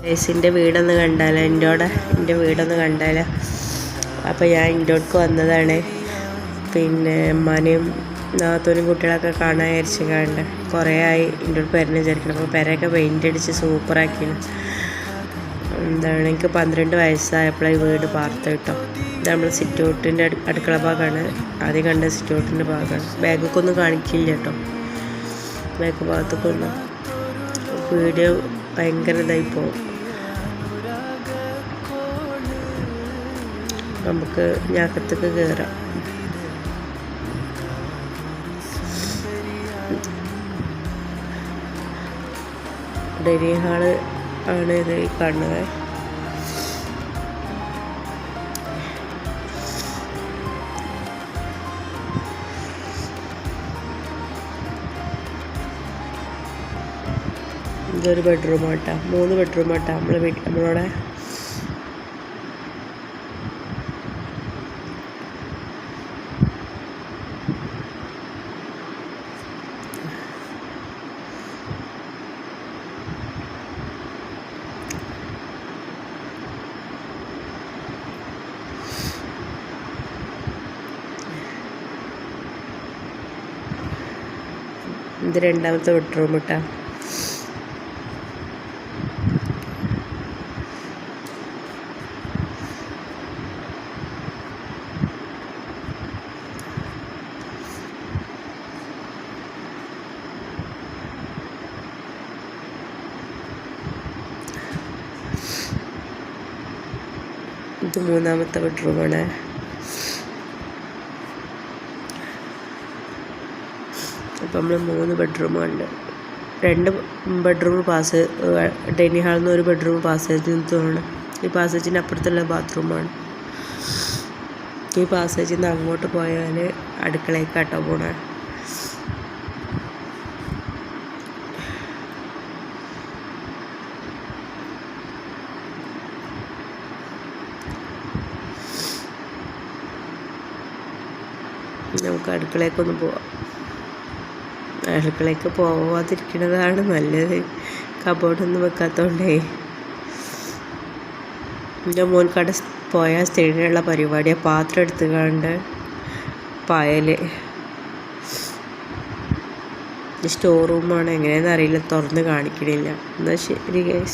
ഗൈസിൻ്റെ വീടൊന്ന് കണ്ടാലോ, എൻ്റെ വീടൊന്ന് കണ്ടാലോ. അപ്പോൾ ഞാൻ ഇൻ്റോട്ക്ക് വന്നതാണ്. പിന്നെ ഉമ്മാനെയും നാത്തൂനും കുട്ടികളൊക്കെ കാണാൻ വിചാരിച്ച് കണ്ട് കുറേ ആയി ഇൻ്റോട് പെരനെ വിചാരിക്കണം. അപ്പോൾ പെരയൊക്കെ പെയിൻ്റ് അടിച്ച് സൂപ്പറാക്കിയാണ്. എന്താണ്, എനിക്ക് 12 വയസ്സായപ്പോഴാണ് ഈ വീട് പാർത്ത് കിട്ടും. ഇത് നമ്മൾ സിറ്റ് ഔട്ടിൻ്റെ അടുക്കള ഭാഗമാണ്. ആദ്യം കണ്ട സിറ്റ് ഔട്ടിൻ്റെ ഭാഗമാണ്. ബാഗൊക്കെ ഒന്നും കാണിക്കില്ല കേട്ടോ, ബാക്ക് ഭാഗത്തൊക്കെ ഒന്നും. വീഡിയോ ഭയങ്കര ഇതായി പോകും. നമുക്ക് ഞാക്കത്തേക്ക് കയറാം. ഡൈനിങ് ഹാള് ആണ് ഇത് കാണുന്നത്. ഇതൊരു ബെഡ്റൂമാട്ടാ, 3 ബെഡ്റൂമാട്ടാ നമ്മളവിടെ. ഇത് 2ാമത്തെ ബെഡ്റൂം ഇട്ടാ. ഇത് 3ാമത്തെ ബെഡ്റൂമാണ്. അപ്പം നമ്മൾ 3 ബെഡ്റൂമുണ്ട്. 2 ബെഡ്റൂം ഡൈനിങ് ഹാളിൽ നിന്ന് 1 ബെഡ്റൂം പാസേജിൽ തോന്നുന്നു. ഈ പാസേജിൻ്റെ അപ്പുറത്തുള്ള ബാത്റൂമാണ്. ഈ പാസേജിൽ നിന്ന് അങ്ങോട്ട് പോയാൽ അടുക്കളയ്ക്കാട്ടോ പോണേ. നമുക്ക് അടുക്കളയ്ക്കൊന്ന് പോവാം. അടുക്കളയ്ക്ക് പോവാതിരിക്കുന്നതാണ് നല്ലത്, കബോർഡൊന്നും വെക്കാത്തതുകൊണ്ടേ. എൻ്റെ മോൻകട പോയാൽ സ്ഥിരമുള്ള പരിപാടിയാണ് പാത്രം എടുത്തുകൊണ്ട് പായൽ. സ്റ്റോർ റൂമാണ്, എങ്ങനെയാണെന്ന് അറിയില്ല, തുറന്ന് കാണിക്കണില്ല. എന്നാൽ ശരി ഗൈസ്.